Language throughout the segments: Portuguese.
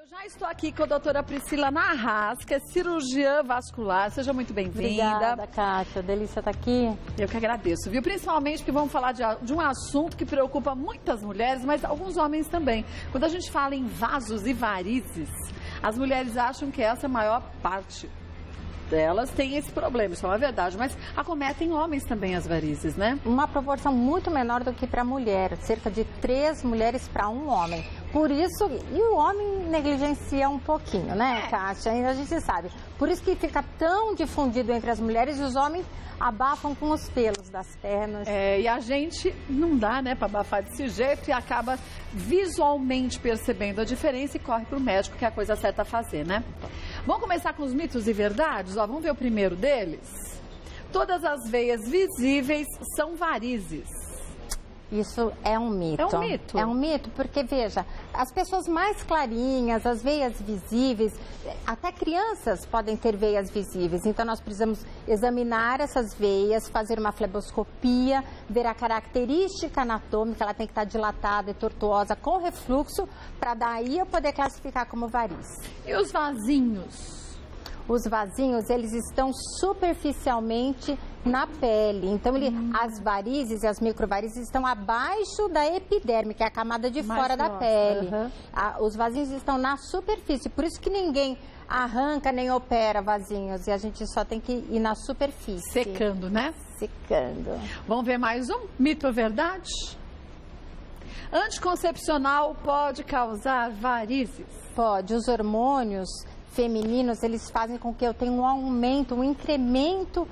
Já estou aqui com a doutora Priscila Narras, que é cirurgiã vascular. Seja muito bem-vinda. Obrigada, Kátia. Delícia estar aqui. Eu que agradeço, viu? Principalmente porque vamos falar de um assunto que preocupa muitas mulheres, mas alguns homens também. Quando a gente fala em vasos e varizes, as mulheres acham que essa é a maior parte delas tem esse problema, isso é uma verdade, mas acometem homens também as varizes, né? Uma proporção muito menor do que para a mulher, cerca de 3 mulheres para 1 homem. Por isso, e o homem negligencia um pouquinho, né, Kátia? A gente sabe. Por isso que fica tão difundido entre as mulheres e os homens abafam com os pelos das pernas. E a gente não dá, né, para abafar desse jeito e acaba visualmente percebendo a diferença e corre para o médico, que é a coisa certa a fazer, né? Vamos começar com os mitos e verdades? Ó, vamos ver o primeiro deles? Todas as veias visíveis são varizes. Isso é um mito. É um mito? É um mito, porque, veja, as pessoas mais clarinhas, as veias visíveis, até crianças podem ter veias visíveis. Então, nós precisamos examinar essas veias, fazer uma fleboscopia, ver a característica anatômica, ela tem que estar dilatada e tortuosa com refluxo, para daí eu poder classificar como variz. E os vasinhos? Os vasinhos, eles estão superficialmente na pele. Então, as varizes e as microvarizes estão abaixo da epiderme, que é a camada de fora da pele. Os vasinhos estão na superfície, por isso que ninguém arranca nem opera vasinhos. E a gente só tem que ir na superfície. Secando, né? Secando. Vamos ver mais um? Mito ou verdade? Anticoncepcional pode causar varizes? Pode. Os hormônios femininos, eles fazem com que eu tenha um aumento, um incremento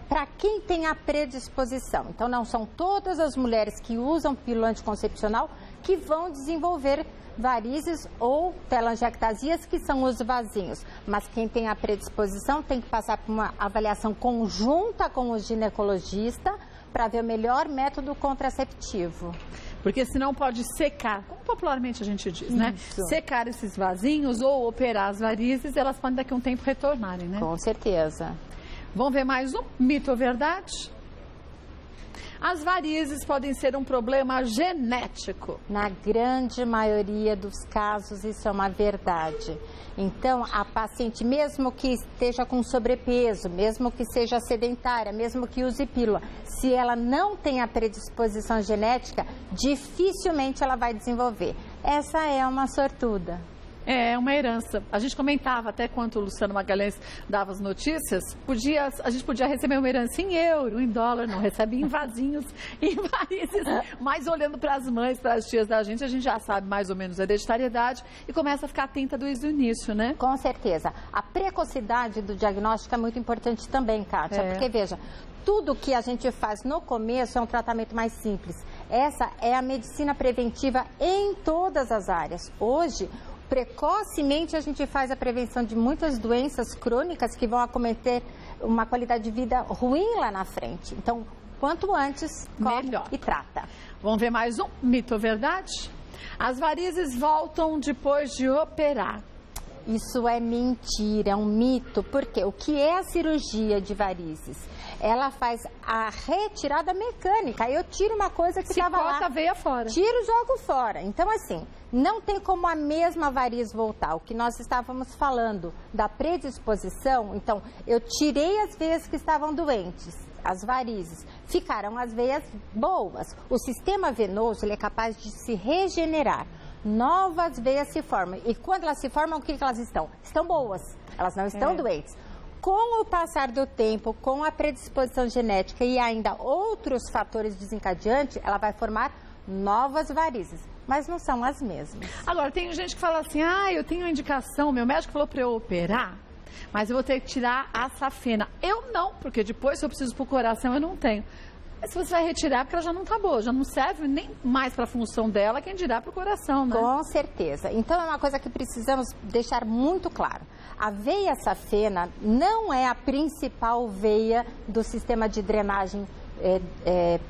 para quem tem a predisposição. Então, não são todas as mulheres que usam pílula anticoncepcional que vão desenvolver varizes ou telangiectasias, que são os vasinhos. Mas quem tem a predisposição tem que passar por uma avaliação conjunta com o ginecologista para ver o melhor método contraceptivo. Porque senão pode secar, como popularmente a gente diz, né? Secar esses vasinhos ou operar as varizes, elas podem daqui a um tempo retornarem, né? Com certeza. Vamos ver mais um? Mito ou verdade? As varizes podem ser um problema genético. Na grande maioria dos casos, isso é uma verdade. Então, a paciente, mesmo que esteja com sobrepeso, mesmo que seja sedentária, mesmo que use pílula, se ela não tem a predisposição genética, dificilmente ela vai desenvolver. Essa é uma sortuda. É uma herança. A gente comentava até quando o Luciano Magalhães dava as notícias, a gente podia receber uma herança em euro, em dólar, não recebe em vasinhos, em varizes. Mas olhando para as mães, para as tias da gente, a gente já sabe mais ou menos a hereditariedade e começa a ficar atenta desde o início, né? Com certeza. A precocidade do diagnóstico é muito importante também, Kátia, porque veja, tudo que a gente faz no começo é um tratamento mais simples. Essa é a medicina preventiva em todas as áreas. Hoje, precocemente a gente faz a prevenção de muitas doenças crônicas que vão acometer uma qualidade de vida ruim lá na frente. Então, quanto antes, melhor. E trata. Vamos ver mais um? Mito ou verdade? As varizes voltam depois de operar. Isso é mentira, é um mito. Porque o que é a cirurgia de varizes? Ela faz a retirada mecânica. Aí eu tiro uma coisa que estava lá. A veia fora. Tiro e jogo fora. Então, assim, não tem como a mesma variz voltar. O que nós estávamos falando da predisposição, então, eu tirei as veias que estavam doentes, as varizes. Ficaram as veias boas. O sistema venoso, ele é capaz de se regenerar. Novas veias se formam. E quando elas se formam, o que elas estão? Estão boas. Elas não estão doentes. Com o passar do tempo, com a predisposição genética e ainda outros fatores desencadeantes, ela vai formar novas varizes, mas não são as mesmas. Agora, tem gente que fala assim, eu tenho uma indicação, meu médico falou para eu operar, mas eu vou ter que tirar a safena. Eu não, porque depois se eu preciso para o coração, eu não tenho. Mas se você vai retirar, porque ela já não está boa, já não serve nem mais para a função dela, quem dirá para o coração, né? Com certeza. Então, é uma coisa que precisamos deixar muito claro. A veia safena não é a principal veia do sistema de drenagem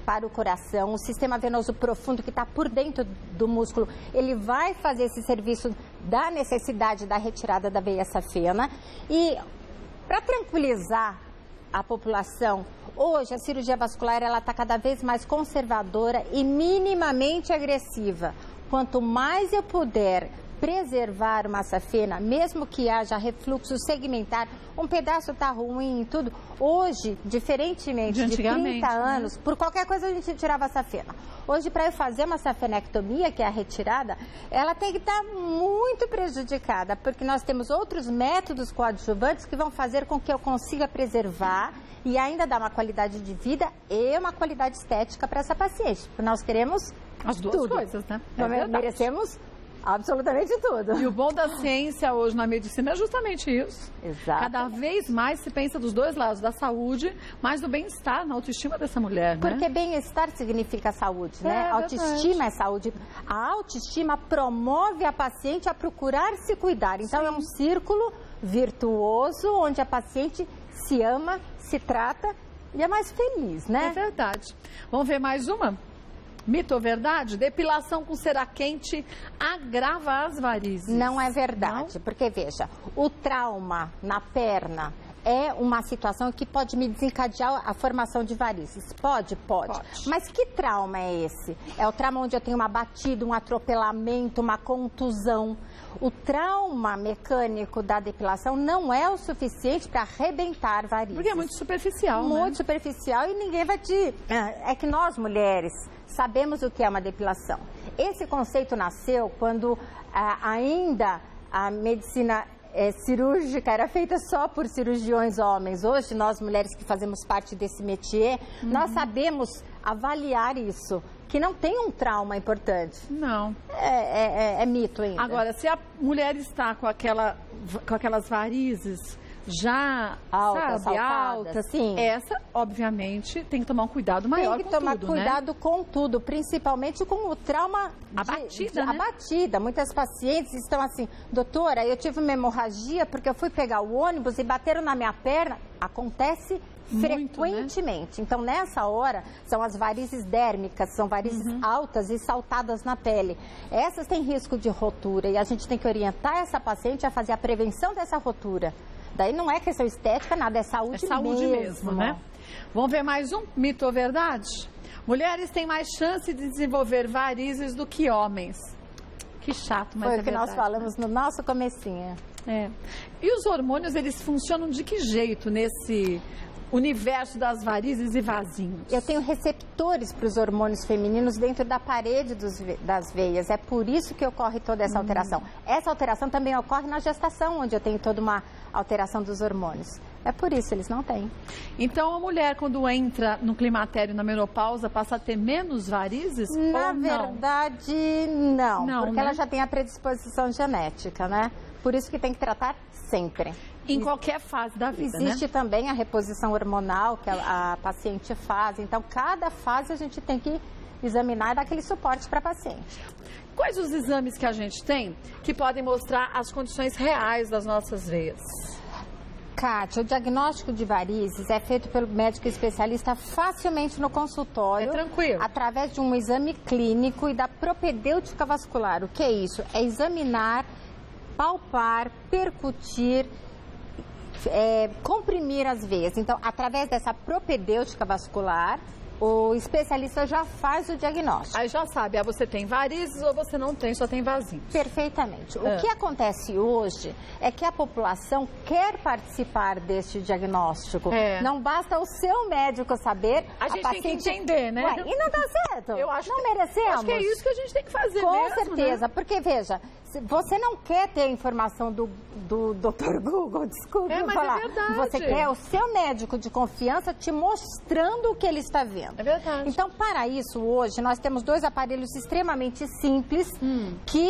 para o coração. O sistema venoso profundo que está por dentro do músculo, ele vai fazer esse serviço da necessidade da retirada da veia safena. E para tranquilizar a população, hoje a cirurgia vascular ela está cada vez mais conservadora e minimamente agressiva. Quanto mais eu puder preservar uma safena, mesmo que haja refluxo segmentar, um pedaço está ruim e tudo. Hoje, diferentemente de 30 anos, por qualquer coisa a gente tirava a safena. Hoje, para eu fazer uma safenectomia, que é a retirada, ela tem que estar muito prejudicada, porque nós temos outros métodos coadjuvantes que vão fazer com que eu consiga preservar e ainda dar uma qualidade de vida e uma qualidade estética para essa paciente. Porque nós queremos as duas coisas, né? Merecemos absolutamente tudo. E o bom da ciência hoje na medicina é justamente isso. Exato. Cada vez mais se pensa dos dois lados, da saúde, mas do bem-estar, na autoestima dessa mulher, né? Porque bem-estar significa saúde, né? Autoestima é saúde. A autoestima promove a paciente a procurar se cuidar. Então, é um círculo virtuoso, onde a paciente se ama, se trata e é mais feliz, né? É verdade. Vamos ver mais uma? Mito ou verdade? Depilação com cera quente agrava as varizes. Não é verdade, não? Porque veja, o trauma na perna é uma situação que pode me desencadear a formação de varizes. Pode. Mas que trauma é esse? É o trauma onde eu tenho uma batida, um atropelamento, uma contusão. O trauma mecânico da depilação não é o suficiente para arrebentar varizes. Porque é muito superficial, muito superficial e ninguém vai te... É que nós, mulheres, sabemos o que é uma depilação. Esse conceito nasceu quando ainda a medicina cirúrgica era feita só por cirurgiões homens. Hoje, nós mulheres que fazemos parte desse métier, nós sabemos avaliar isso, que não tem um trauma importante. Não. É mito ainda. Agora, se a mulher está com aquelas varizes já alta, sim. Essa, obviamente, tem que tomar um cuidado maior com tudo, né? Tem que tomar cuidado com tudo, principalmente com o trauma abatida. Muitas pacientes estão assim, doutora, eu tive uma hemorragia porque eu fui pegar o ônibus e bateram na minha perna. Acontece frequentemente. Né? Então, nessa hora, são as varizes dérmicas, são varizes altas e saltadas na pele. Essas têm risco de rotura e a gente tem que orientar essa paciente a fazer a prevenção dessa rotura. Daí não é questão estética, nada, é saúde mesmo, né? Vamos ver mais um mito ou verdade? Mulheres têm mais chance de desenvolver varizes do que homens. Que chato, mas foi o que nós falamos no nosso comecinho. E os hormônios, eles funcionam de que jeito nesse universo das varizes e vasinhos? Eu tenho receptores para os hormônios femininos dentro da parede das veias. É por isso que ocorre toda essa alteração. Essa alteração também ocorre na gestação, onde eu tenho toda uma alteração dos hormônios. É por isso, eles não têm. Então, a mulher, quando entra no climatério, na menopausa, passa a ter menos varizes? Na verdade, não. Porque ela já tem a predisposição genética, né? Por isso que tem que tratar sempre. Em qualquer fase da vida, Existe também a reposição hormonal que a paciente faz. Então, cada fase a gente tem que examinar e dar aquele suporte para a paciente. Quais os exames que a gente tem que podem mostrar as condições reais das nossas veias? Kátia, o diagnóstico de varizes é feito pelo médico especialista facilmente no consultório. É tranquilo. Através de um exame clínico e da propedêutica vascular. O que é isso? É examinar, palpar, percutir, comprimir as veias. Então, através dessa propedêutica vascular, o especialista já faz o diagnóstico. Aí já sabe, você tem varizes ou você não tem, só tem vasinhos. Perfeitamente. O que acontece hoje é que a população quer participar deste diagnóstico. Não basta o seu médico saber. A gente tem que entender, né? E não dá certo. Eu acho não merecemos. Acho que é isso que a gente tem que fazer Com mesmo, certeza, né? porque veja, se você não quer ter a informação do Dr. Google, desculpe falar. É verdade. Você quer o seu médico de confiança te mostrando o que ele está vendo. É verdade. Então, para isso, hoje, nós temos dois aparelhos extremamente simples que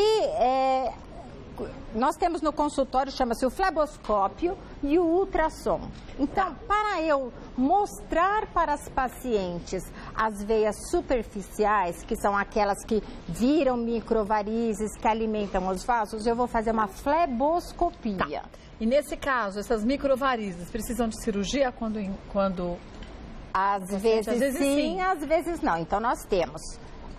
nós temos no consultório, chama-se o fleboscópio e o ultrassom. Então, para eu mostrar para as pacientes as veias superficiais, que são aquelas que viram microvarizes, que alimentam os vasos, eu vou fazer uma fleboscopia. E nesse caso, essas microvarizes precisam de cirurgia quando... Às vezes sim, às vezes não. Então, nós temos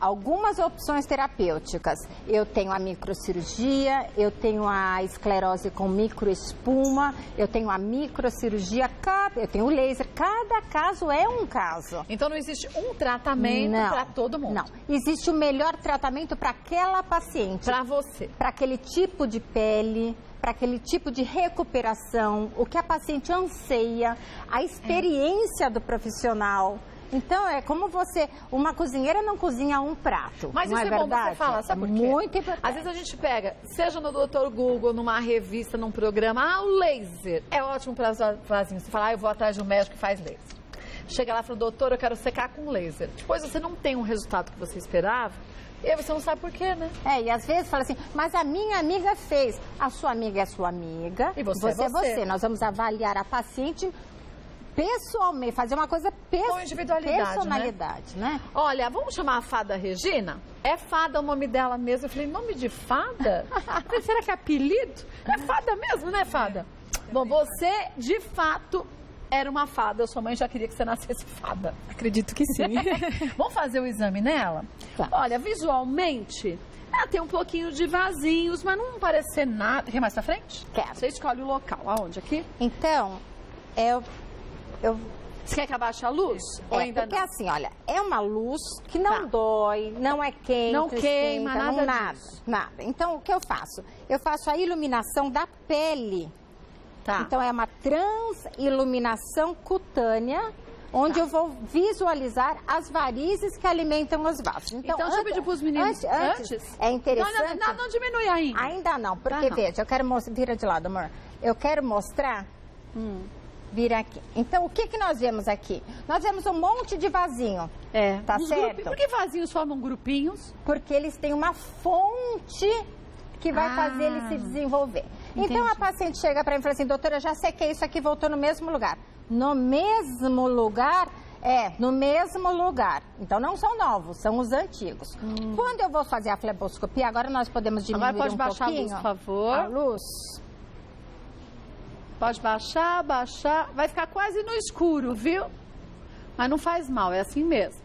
algumas opções terapêuticas. Eu tenho a microcirurgia, eu tenho a esclerose com microespuma, eu tenho a microcirurgia, eu tenho o laser. Cada caso é um caso. Então não existe um tratamento para todo mundo? Não, existe o melhor tratamento para aquela paciente. Para você. Para aquele tipo de pele, para aquele tipo de recuperação, o que a paciente anseia, a experiência do profissional. Então, é como uma cozinheira não cozinha um prato. Mas isso é bom você falar, sabe por quê? Muito importante. Às vezes a gente pega, seja no Dr. Google, numa revista, num programa, o laser é ótimo para as vasinhas. Você fala, eu vou atrás de um médico que faz laser. Chega lá e fala, doutor, eu quero secar com laser. Depois você não tem um resultado que você esperava, e aí você não sabe por quê, né? E às vezes fala assim, mas a minha amiga fez. A sua amiga é sua amiga. E você é você. Nós vamos avaliar a paciente pessoalmente, fazer uma coisa com personalidade, né? Olha, vamos chamar a fada Regina? É fada o nome dela mesmo. Eu falei, nome de fada? Falei, será que é apelido? É fada mesmo, né, fada? Bom, você, de fato, era uma fada. Sua mãe já queria que você nascesse fada. Acredito que sim. Vamos fazer o exame nela? Tá. Olha, visualmente, ela tem um pouquinho de vasinhos, mas não parece ser nada. Quer mais pra frente? Quero. Você escolhe o local. Aonde? Aqui? Então, Você quer que abaixe a luz? Ou ainda porque não? assim, olha, é uma luz que não dói, não é quente, não queima, esquenta, nada disso. Nada. Então, o que eu faço? Eu faço a iluminação da pele. Tá. Então, é uma transiluminação cutânea, onde eu vou visualizar as varizes que alimentam os vasos. Então deixa eu pedir para os meninos antes. É interessante. Não diminui ainda. Ainda não, porque veja, eu quero mostrar. Vira de lado, amor. Eu quero mostrar. Vira aqui. Então, o que nós vemos aqui? Nós vemos um monte de vasinho. Tá certo? Por que vasinhos formam grupinhos? Porque eles têm uma fonte que vai fazer ele se desenvolver. Entendi. Então, a paciente chega para mim e fala assim, doutora, eu já sequei isso aqui, voltou no mesmo lugar. No mesmo lugar? No mesmo lugar. Então, não são novos, são os antigos. Quando eu vou fazer a fleboscopia, agora nós podemos diminuir agora pode baixar pouquinho. A luz, por favor. A luz. Pode baixar. Vai ficar quase no escuro, viu? Mas não faz mal, é assim mesmo.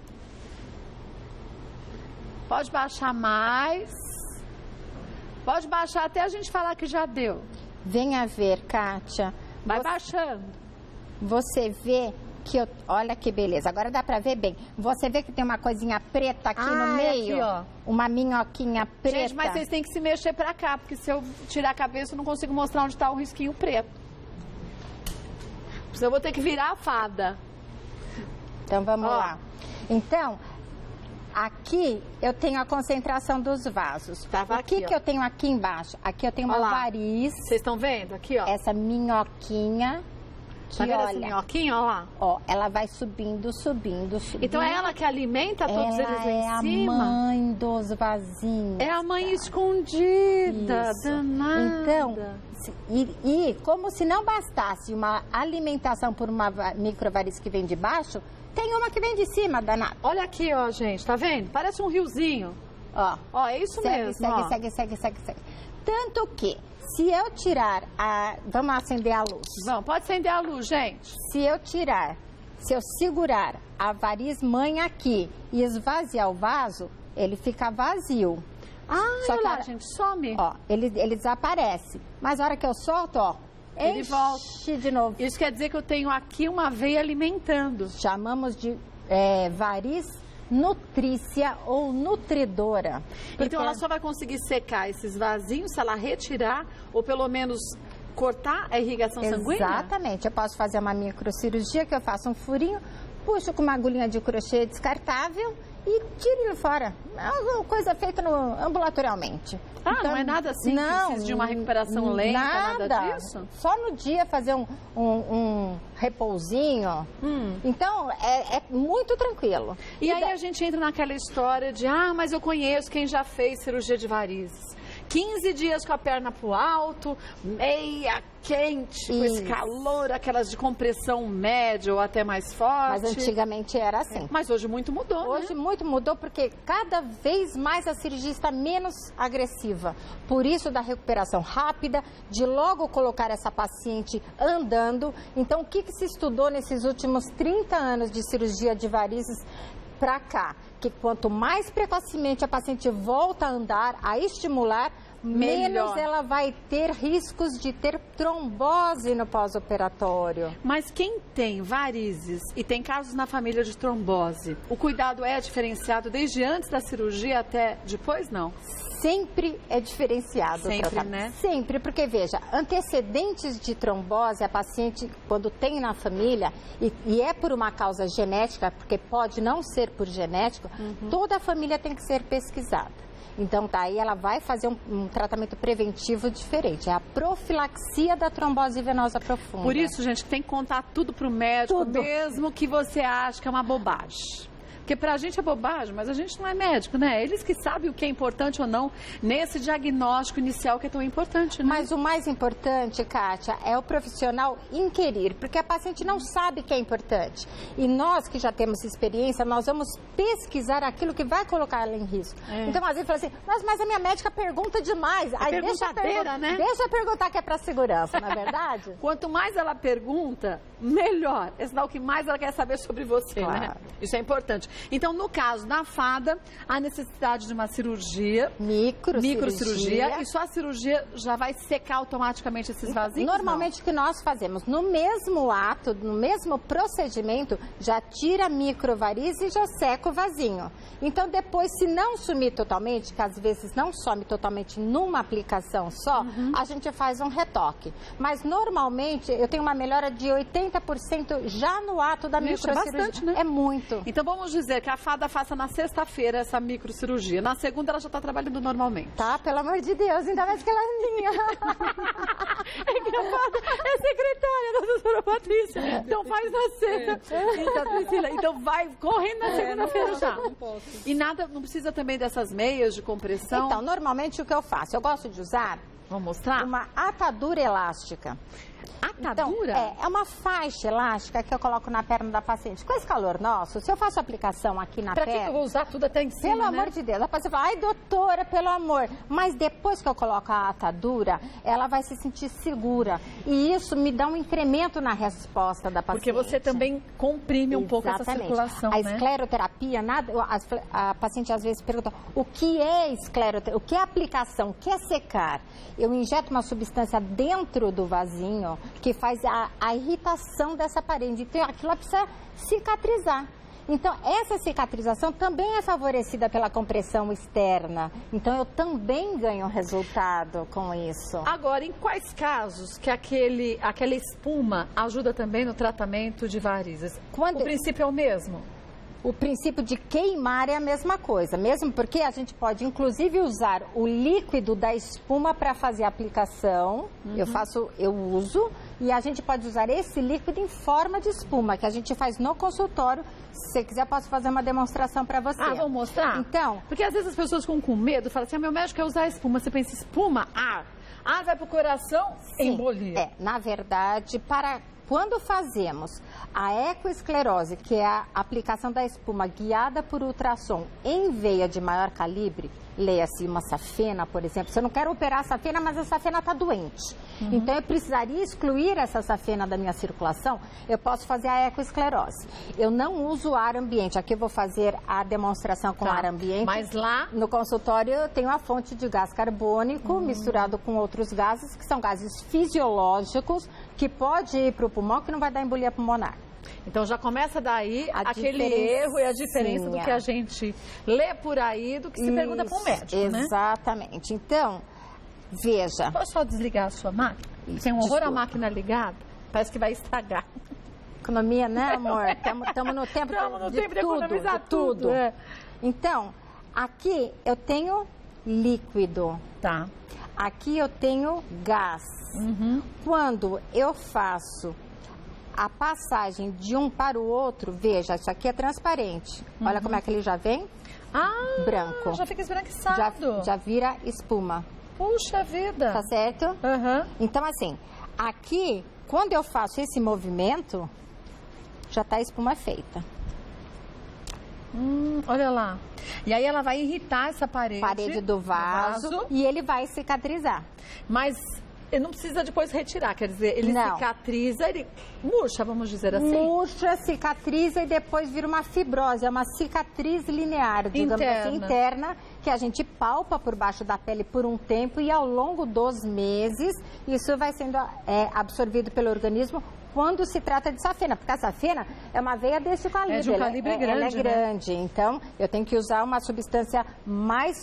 Pode baixar mais. Pode baixar até a gente falar que já deu. Venha ver, Kátia. Vai baixando. Você vê que olha que beleza. Agora dá pra ver bem. Você vê que tem uma coisinha preta aqui no meio? Aqui, ó. Uma minhoquinha preta. Gente, mas vocês têm que se mexer pra cá, porque se eu tirar a cabeça eu não consigo mostrar onde tá o risquinho preto. Eu vou ter que virar a fada. Então vamos lá. Então, aqui eu tenho a concentração dos vasos. O que eu tenho aqui embaixo? Aqui eu tenho uma variz. Vocês estão vendo? Aqui, ó. Essa minhoquinha. Tá vendo essa minhoquinha? Olha lá. Ó, ela vai subindo. Então é ela que alimenta todos eles lá em cima? É a mãe dos vasinhos. É a mãe escondida, danada. Então, como se não bastasse uma alimentação por uma microvariz que vem de baixo, tem uma que vem de cima, danada. Olha aqui, ó, gente, tá vendo? Parece um riozinho. Ó, é isso mesmo. Segue. Tanto que, se eu tirar Vamos acender a luz. Vamos, pode acender a luz, gente. Se eu segurar a variz mãe aqui e esvaziar o vaso, ele fica vazio. Só que gente, some. Ó, ele desaparece. Mas a hora que eu solto, ó, ele volta de novo. Isso quer dizer que eu tenho aqui uma veia alimentando. Chamamos de variz nutrícia ou nutridora. Então ela só vai conseguir secar esses vasinhos se ela retirar ou pelo menos cortar a irrigação sanguínea? Exatamente. Eu posso fazer uma microcirurgia que eu faço um furinho, puxo com uma agulhinha de crochê descartável e tiro ele fora. É uma coisa feita ambulatorialmente. Então, não é nada assim que precisa de uma recuperação lenta, nada disso? Só no dia fazer um repousinho. Então, é muito tranquilo. E aí a gente entra naquela história de, mas eu conheço quem já fez cirurgia de varizes. 15 dias com a perna pro alto, meia quente, com esse calor, aquelas de compressão média ou até mais forte. Mas antigamente era assim. Mas hoje muito mudou, Hoje muito mudou porque cada vez mais a cirurgia está menos agressiva. Por isso da recuperação rápida, de logo colocar essa paciente andando. Então, o que se estudou nesses últimos 30 anos de cirurgia de varizes? para cá. Que quanto mais precocemente a paciente volta a andar, a estimular, menos ela vai ter riscos de ter trombose no pós-operatório. Mas quem tem varizes e tem casos na família de trombose, o cuidado é diferenciado desde antes da cirurgia até depois, não? Sempre é diferenciado. Sempre, né? Sempre, porque veja, antecedentes de trombose, a paciente, quando tem na família, e é por uma causa genética, porque pode não ser por genético, toda a família tem que ser pesquisada. Então, daí ela vai fazer um tratamento preventivo diferente. É a profilaxia da trombose venosa profunda. Por isso, gente, tem que contar tudo pro médico, mesmo que você ache que é uma bobagem. Porque pra gente é bobagem, mas a gente não é médico, né? Eles que sabem o que é importante ou não nesse diagnóstico inicial que é tão importante, né? Mas o mais importante, Kátia, é o profissional inquirir, porque a paciente não sabe que é importante. E nós que já temos experiência, nós vamos pesquisar aquilo que vai colocar ela em risco. Então, às vezes, fala assim, mas a minha médica pergunta demais. Aí deixa eu perguntar que é pra segurança, não é verdade? Quanto mais ela pergunta, melhor. É sinal que mais ela quer saber sobre você, né? Isso é importante. Então, no caso da fada, a necessidade de uma cirurgia, microcirurgia, e só a cirurgia já vai secar automaticamente esses vasinhos? Normalmente o que nós fazemos, no mesmo ato, no mesmo procedimento, já tira a microvarize e já seca o vasinho. Então, depois, se não sumir totalmente, que às vezes não some totalmente numa aplicação só, a gente faz um retoque. Mas, normalmente, eu tenho uma melhora de 80% já no ato da microcirurgia. Bastante, né? É muito. Então, vamos dizer que a fada faça na sexta-feira essa microcirurgia. Na segunda, ela já está trabalhando normalmente. Tá, pelo amor de Deus, ainda mais que ela é minha. É que a fada é secretária da doutora Patrícia. Então faz na sexta. Então, Priscila, então vai correndo na segunda-feira já. Não posso. E nada, não precisa também dessas meias de compressão? Então, normalmente o que eu faço? Eu gosto de usar vamos mostrar? Uma atadura elástica. Atadura? Então, é uma faixa elástica que eu coloco na perna da paciente. Com esse calor nosso, se eu faço aplicação aqui na perna... Pra que eu vou usar tudo até em cima, Pelo amor de Deus. A paciente fala, ai, doutora, pelo amor. Mas depois que eu coloco a atadura, ela vai se sentir segura. E isso me dá um incremento na resposta da paciente. Porque você também comprime um pouco essa circulação, A né? escleroterapia, a paciente às vezes pergunta, o que é escleroterapia? O que é aplicação? O que é secar? Eu injeto uma substância dentro do vasinho que faz a irritação dessa parede. Então, aquilo precisa cicatrizar. Então, essa cicatrização também é favorecida pela compressão externa. Então, eu também ganho resultado com isso. Agora, em quais casos que aquela espuma ajuda também no tratamento de varizes? O princípio é o mesmo? O princípio de queimar é a mesma coisa, mesmo porque a gente pode, inclusive, usar o líquido da espuma para fazer a aplicação. Eu uso, e a gente pode usar esse líquido em forma de espuma, que a gente faz no consultório. Se você quiser, posso fazer uma demonstração para você. Ah, vamos mostrar? Então. Porque às vezes as pessoas ficam com medo, falam assim, meu médico quer usar espuma. Você pensa, espuma? Vai pro coração, embolia. Na verdade, quando fazemos a ecoesclerose, que é a aplicação da espuma guiada por ultrassom em veia de maior calibre, leia-se uma safena, por exemplo. Se eu não quero operar a safena, mas a safena está doente. Então, eu precisaria excluir essa safena da minha circulação, eu posso fazer a ecoesclerose. Eu não uso ar ambiente. Aqui eu vou fazer a demonstração com ar ambiente. Mas lá... No consultório, eu tenho a fonte de gás carbônico misturado com outros gases, que são gases fisiológicos, que pode ir para o pulmão, que não vai dar embolia pulmonar. Então já começa daí aquele erro e a diferença do que a gente lê por aí do que se pergunta para um médico, né? Exatamente. Então, veja. Posso só desligar a sua máquina? Tem um horror a máquina ligada, parece que vai estragar. Economia, né, amor? Estamos no tempo de economizar tudo. Então, aqui eu tenho líquido. Tá. Aqui eu tenho gás. Quando eu faço a passagem de um para o outro, veja, isso aqui é transparente. Olha como é que ele já vem. Branco. Já fica esbranquiçado. Já vira espuma. Puxa vida. Tá certo? Então, assim, aqui, quando eu faço esse movimento, já tá a espuma feita. Olha lá. E aí ela vai irritar essa parede do vaso e ele vai cicatrizar. Mas ele não precisa depois retirar, quer dizer, ele Não. cicatriza, ele murcha, vamos dizer assim. Murcha, cicatriza e depois vira uma fibrose, é uma cicatriz linear, digamos assim, interna, que a gente palpa por baixo da pele por um tempo e ao longo dos meses isso vai sendo absorvido pelo organismo quando se trata de safena, porque a safena é uma veia desse calibre. É de um calibre grande, ela é grande, então eu tenho que usar uma substância mais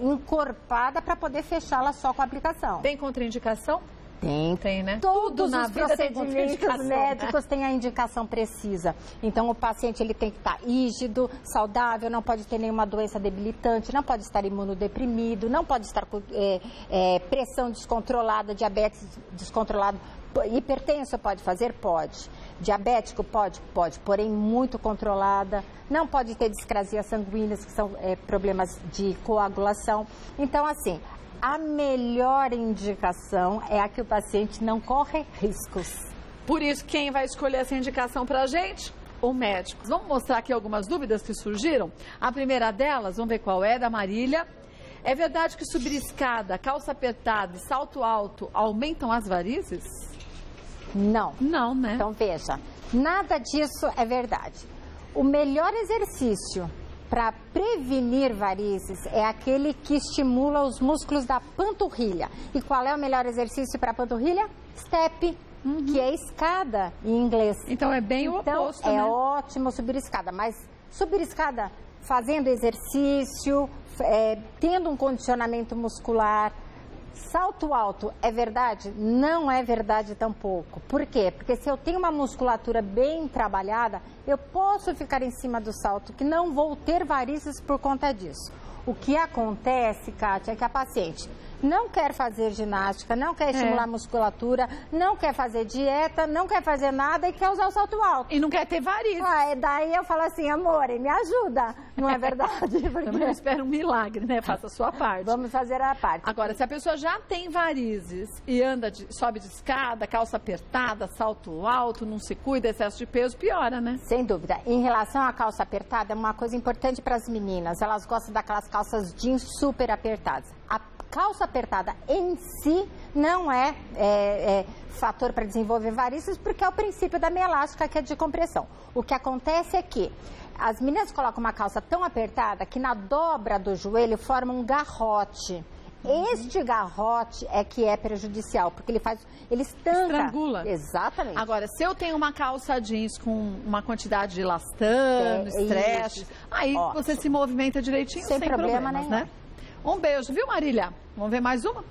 encorpada para poder fechá-la só com a aplicação. Tem contraindicação? Tem, né? Todos na os vida tem procedimentos contraindicação, médicos têm a indicação precisa. Então, o paciente ele tem que estar rígido, saudável, não pode ter nenhuma doença debilitante, não pode estar imunodeprimido, não pode estar com pressão descontrolada, diabetes descontrolado. Hipertenso pode fazer? Pode. Diabético? Pode, porém muito controlada. Não pode ter discrasias sanguíneas, que são problemas de coagulação. Então, assim, a melhor indicação é a que o paciente não corre riscos. Por isso, quem vai escolher essa indicação pra gente? O médico. Vamos mostrar aqui algumas dúvidas que surgiram. A primeira delas, vamos ver qual é, da Marília. É verdade que subir escada, calça apertada e salto alto aumentam as varizes? Não. Não, né? Então, veja, nada disso é verdade. O melhor exercício para prevenir varizes é aquele que estimula os músculos da panturrilha. E qual é o melhor exercício para a panturrilha? Step, que é escada em inglês. Então, é bem o oposto, né? É ótimo subir escada, mas subir escada fazendo exercício, tendo um condicionamento muscular. Salto alto é verdade? Não é verdade tampouco. Por quê? Porque se eu tenho uma musculatura bem trabalhada, eu posso ficar em cima do salto, que não vou ter varizes por conta disso. O que acontece, Kátia, é que a paciente não quer fazer ginástica, não quer estimular a musculatura, não quer fazer dieta, não quer fazer nada e quer usar o salto alto. E não quer ter varizes. Daí eu falo assim, amor, me ajuda. Não é verdade? Porque... Também não espera um milagre, né? Faça a sua parte. Vamos fazer a parte. Agora, se a pessoa já tem varizes e sobe de escada, calça apertada, salto alto, não se cuida, excesso de peso, piora, né? Sem dúvida. Em relação à calça apertada, é uma coisa importante para as meninas. Elas gostam daquelas calças jeans super apertadas. A calça apertada em si não é fator para desenvolver varizes, porque é o princípio da meia elástica, que é de compressão. O que acontece é que as meninas colocam uma calça tão apertada que na dobra do joelho forma um garrote. Este garrote é que é prejudicial, porque ele estanca. Estrangula. Exatamente. Agora, se eu tenho uma calça jeans com uma quantidade de elastano, stretch, aí você se movimenta direitinho, sem problemas, nenhum. Né? Um beijo, viu, Marília? Vamos ver mais uma?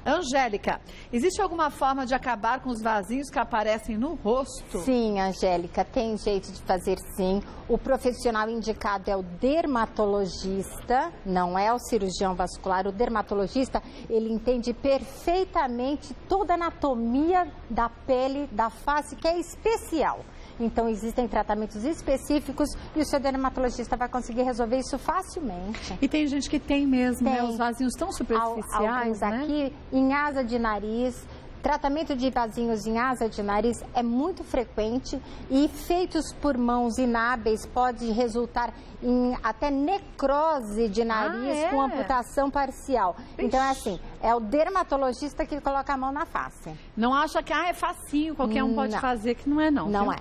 Angélica, existe alguma forma de acabar com os vasinhos que aparecem no rosto? Sim, Angélica, tem jeito de fazer sim. O profissional indicado é o dermatologista, não é o cirurgião vascular. O dermatologista, ele entende perfeitamente toda a anatomia da pele, da face, que é especial. Então, existem tratamentos específicos e o seu dermatologista vai conseguir resolver isso facilmente. E tem gente que tem mesmo, né? Os vasinhos tão superficiais, alguns aqui, em asa de nariz. Tratamento de vasinhos em asa de nariz é muito frequente e feitos por mãos inábeis pode resultar em até necrose de nariz com amputação parcial. Ixi. Então, é assim, é o dermatologista que coloca a mão na face. Não acha que é facinho, qualquer um pode fazer, que não é não. Não viu? é.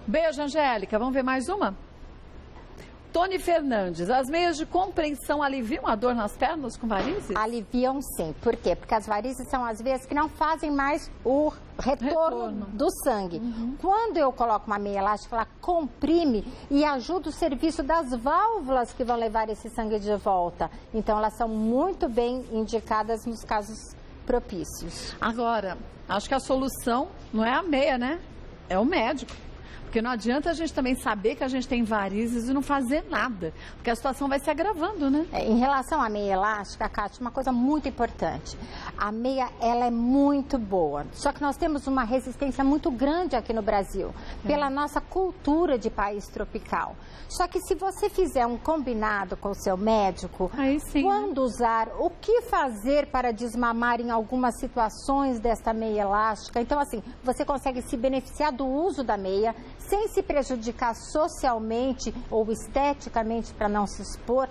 Beijo, Angélica. Vamos ver mais uma? Tony Fernandes, as meias de compreensão aliviam a dor nas pernas com varizes? Aliviam sim. Por quê? Porque as varizes são as veias que não fazem mais o retorno do sangue. Quando eu coloco uma meia elástica, ela comprime e ajuda o serviço das válvulas que vão levar esse sangue de volta. Então, elas são muito bem indicadas nos casos propícios. Agora, acho que a solução não é a meia, né? É o médico. Porque não adianta a gente também saber que a gente tem varizes e não fazer nada, porque a situação vai se agravando, né? Em relação à meia elástica, Kátia, uma coisa muito importante. A meia, ela é muito boa, só que nós temos uma resistência muito grande aqui no Brasil, pela nossa cultura de país tropical. Só que se você fizer um combinado com o seu médico, aí sim, quando usar, o que fazer para desmamar em algumas situações desta meia elástica, então assim, você consegue se beneficiar do uso da meia, sem se prejudicar socialmente ou esteticamente para não se expor,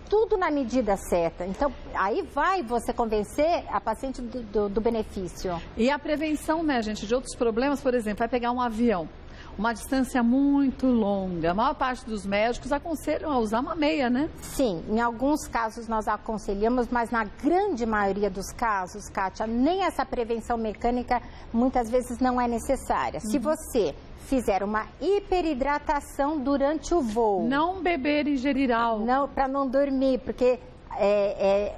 tudo na medida certa. Então, aí vai você convencer a paciente do benefício. E a prevenção, né, gente, de outros problemas, por exemplo, vai pegar um avião, uma distância muito longa. A maior parte dos médicos aconselham a usar uma meia, né? Sim, em alguns casos nós aconselhamos, mas na grande maioria dos casos, Kátia, nem essa prevenção mecânica muitas vezes não é necessária. Se você fizer uma hiperidratação durante o voo. Não beber e ingerir álcool. Não, para não dormir, porque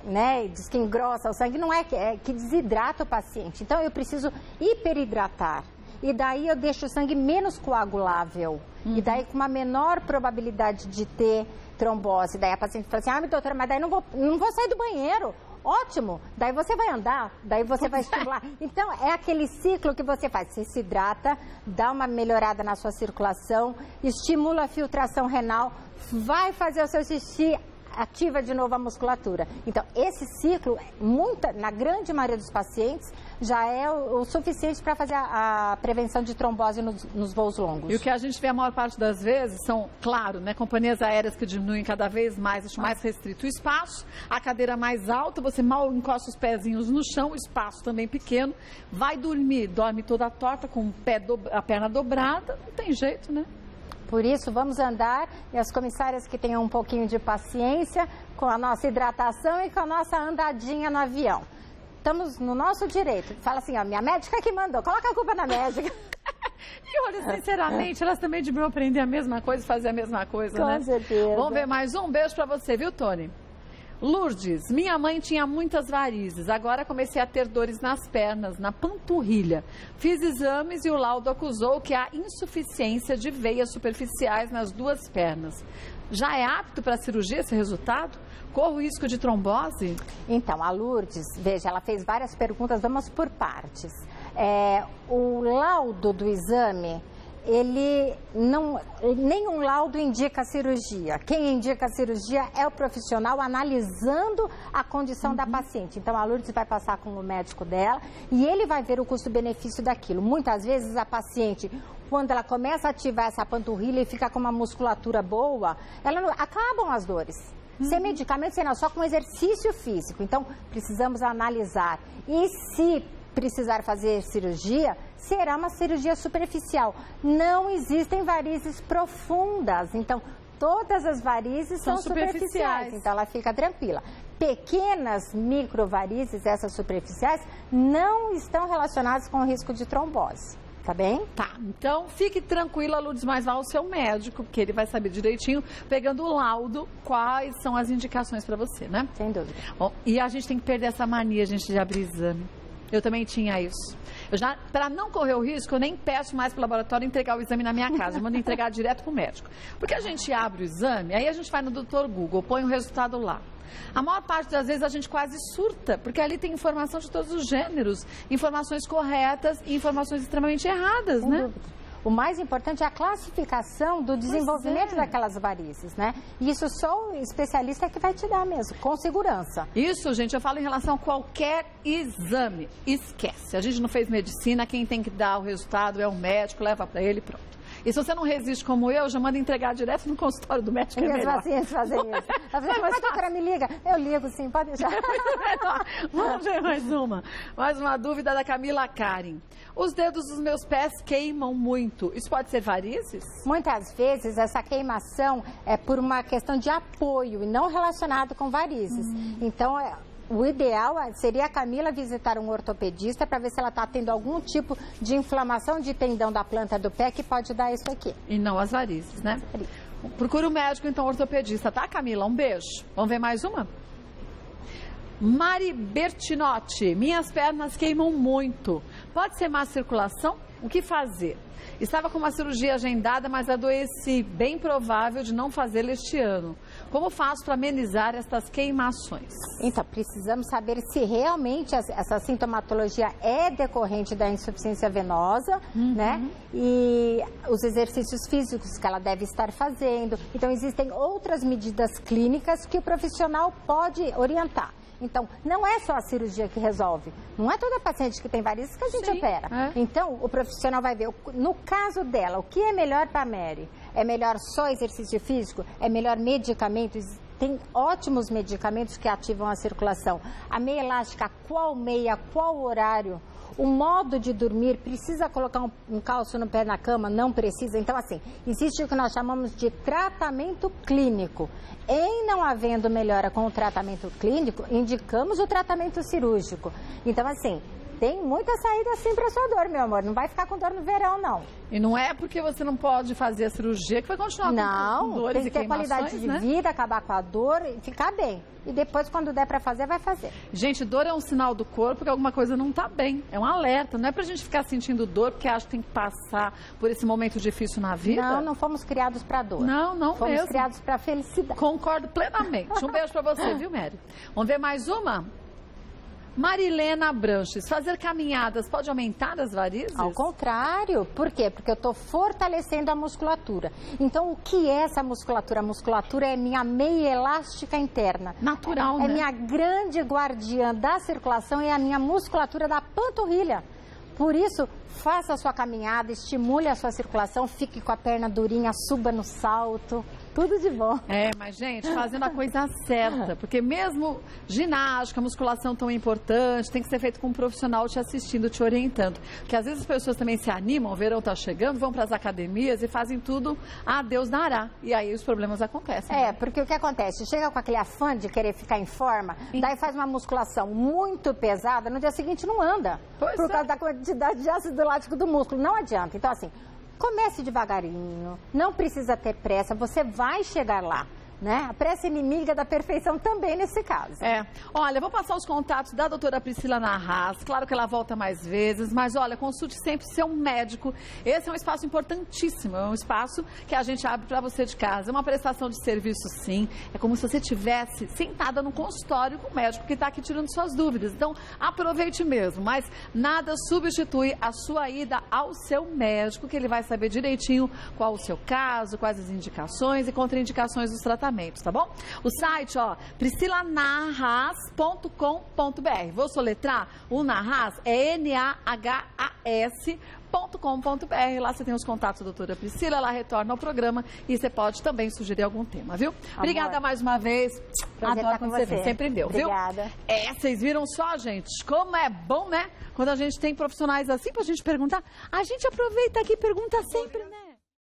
né, diz que engrossa o sangue, não é que desidrata o paciente. Então eu preciso hiperidratar. E daí eu deixo o sangue menos coagulável. E daí com uma menor probabilidade de ter trombose. Daí a paciente fala assim, doutora, mas daí não vou sair do banheiro. Ótimo, daí você vai andar, daí você vai estimular. Então, é aquele ciclo que você faz. Você se hidrata, dá uma melhorada na sua circulação, estimula a filtração renal, vai fazer o seu xixi, ativa de novo a musculatura. Então, esse ciclo, na grande maioria dos pacientes, já é o suficiente para fazer a prevenção de trombose nos voos longos. E o que a gente vê a maior parte das vezes são, claro, né, companhias aéreas que diminuem cada vez mais, deixam mais restrito o espaço, a cadeira mais alta, você mal encosta os pezinhos no chão, o espaço também pequeno, vai dormir, dorme toda torta, com a perna dobrada, não tem jeito, né? Por isso, vamos andar, e as comissárias que tenham um pouquinho de paciência com a nossa hidratação e com a nossa andadinha no avião. Estamos no nosso direito. Fala assim, ó, minha médica que mandou, coloca a culpa na médica. E olha, sinceramente, elas também deviam aprender a mesma coisa e fazer a mesma coisa, né? Com certeza. Vamos ver mais um? Beijo pra você, viu, Tony? Lourdes, minha mãe tinha muitas varizes, agora comecei a ter dores nas pernas, na panturrilha. Fiz exames e o laudo acusou que há insuficiência de veias superficiais nas duas pernas. Já é apto para cirurgia esse resultado? Corro risco de trombose? Então, a Lourdes, veja, ela fez várias perguntas, vamos por partes. O laudo do exame, nenhum laudo indica a cirurgia. Quem indica a cirurgia é o profissional analisando a condição da paciente. Então, a Lourdes vai passar com o médico dela e ele vai ver o custo-benefício daquilo. Muitas vezes, a paciente, quando ela começa a ativar essa panturrilha e fica com uma musculatura boa, acabam as dores. Sem medicamento, sem nada, só com exercício físico. Então, precisamos analisar. E se precisar fazer cirurgia, será uma cirurgia superficial. Não existem varizes profundas, então todas as varizes são superficiais, então ela fica tranquila. Pequenas microvarizes, essas superficiais, não estão relacionadas com o risco de trombose. Tá bem? Tá, então fique tranquila, Lourdes, mas vá ao seu médico, porque ele vai saber direitinho, pegando o laudo, quais são as indicações para você, né? Sem dúvida. Bom, e a gente tem que perder essa mania, gente, de abrir exame. Eu também tinha isso. Para não correr o risco, eu nem peço mais para o laboratório entregar o exame na minha casa. Eu mando entregar direto para o médico. Porque a gente abre o exame, aí a gente vai no Dr. Google, põe o resultado lá. A maior parte das vezes a gente quase surta, porque ali tem informação de todos os gêneros, informações corretas e informações extremamente erradas, né? Dúvida. O mais importante é a classificação do desenvolvimento daquelas varizes, né? E isso só o especialista que vai te dar mesmo, com segurança. Isso, gente, eu falo em relação a qualquer exame. Esquece. A gente não fez medicina, quem tem que dar o resultado é o médico, leva para ele e pronto. E se você não resiste como eu, já manda entregar direto no consultório do médico. E as pacientes fazem isso. Mas doutora, me liga. Eu ligo sim, pode deixar. Vamos ver mais uma. Mais uma dúvida da Camila Karen. Os dedos dos meus pés queimam muito. Isso pode ser varizes? Muitas vezes essa queimação é por uma questão de apoio e não relacionado com varizes. Então, o ideal seria a Camila visitar um ortopedista para ver se ela está tendo algum tipo de inflamação de tendão da planta do pé que pode dar isso aqui. E não as varizes, né? Procura o médico, então, ortopedista, tá, Camila? Um beijo. Vamos ver mais uma? Mari Bertinotti, minhas pernas queimam muito. Pode ser má circulação? O que fazer? Estava com uma cirurgia agendada, mas adoeci, bem provável de não fazê-la este ano. Como faço para amenizar estas queimações? Então, precisamos saber se realmente essa sintomatologia é decorrente da insuficiência venosa, né? E os exercícios físicos que ela deve estar fazendo. Então, existem outras medidas clínicas que o profissional pode orientar. Então, não é só a cirurgia que resolve. Não é toda paciente que tem varizes que a gente opera. Então, o profissional vai ver, no caso dela, o que é melhor para a Mary? É melhor só exercício físico? É melhor medicamentos? tem ótimos medicamentos que ativam a circulação. A meia elástica, qual meia, qual horário? O modo de dormir, precisa colocar um calço no pé na cama? Não precisa. Então, assim, existe o que nós chamamos de tratamento clínico. Em não havendo melhora com o tratamento clínico, indicamos o tratamento cirúrgico. Então, assim, tem muita saída assim para sua dor, meu amor. Não vai ficar com dor no verão, não. E não é porque você não pode fazer a cirurgia que vai continuar com dores e queimações, né? Não, tem que ter qualidade de vida, acabar com a dor e ficar bem. E depois, quando der para fazer, vai fazer. Gente, dor é um sinal do corpo que alguma coisa não está bem. É um alerta. Não é pra gente ficar sentindo dor porque acha que tem que passar por esse momento difícil na vida. Não, não fomos criados para dor. Não, não mesmo. Fomos criados para felicidade. Concordo plenamente. Um beijo para você, viu, Mary? Vamos ver mais uma? Marilena Branches, fazer caminhadas pode aumentar as varizes? Ao contrário. Por quê? Porque eu estou fortalecendo a musculatura. Então, o que é essa musculatura? A musculatura é minha meia elástica interna. Natural, né? É minha grande guardiã da circulação, é a minha musculatura da panturrilha. Por isso, faça a sua caminhada, estimule a sua circulação, fique com a perna durinha, suba no salto. Tudo de bom. É, mas, gente, fazendo a coisa certa. Porque mesmo ginástica, musculação tão importante, tem que ser feito com um profissional te assistindo, te orientando. Porque às vezes as pessoas também se animam, o verão tá chegando, vão para as academias e fazem tudo a Deus dará. E aí os problemas acontecem. É, né? Porque o que acontece? Chega com aquele afã de querer ficar em forma, daí faz uma musculação muito pesada, no dia seguinte não anda. Pois por causa da quantidade de ácido lático do músculo. Não adianta. Então, assim, comece devagarinho, não precisa ter pressa, você vai chegar lá, né? A pressa inimiga da perfeição também nesse caso. É, olha, eu vou passar os contatos da doutora Priscila Narras, claro que ela volta mais vezes, mas olha, consulte sempre seu médico, esse é um espaço importantíssimo, é um espaço que a gente abre para você de casa, é uma prestação de serviço sim, é como se você estivesse sentada no consultório com o médico que está aqui tirando suas dúvidas, então aproveite mesmo, mas nada substitui a sua ida ao seu médico, que ele vai saber direitinho qual o seu caso, quais as indicações e contraindicações dos tratamentos. Tá bom? O site, ó, priscilanarras.com.br. Vou soletrar, o Narras é NAHAS.com.br. Lá você tem os contatos da doutora Priscila, ela retorna ao programa e você pode também sugerir algum tema, viu? Amor. Obrigada mais uma vez. Prazer estar com você. Sempre meu, viu? Obrigada. É, vocês viram só, gente, como é bom, né? Quando a gente tem profissionais assim pra gente perguntar, a gente aproveita aqui e pergunta sempre, né?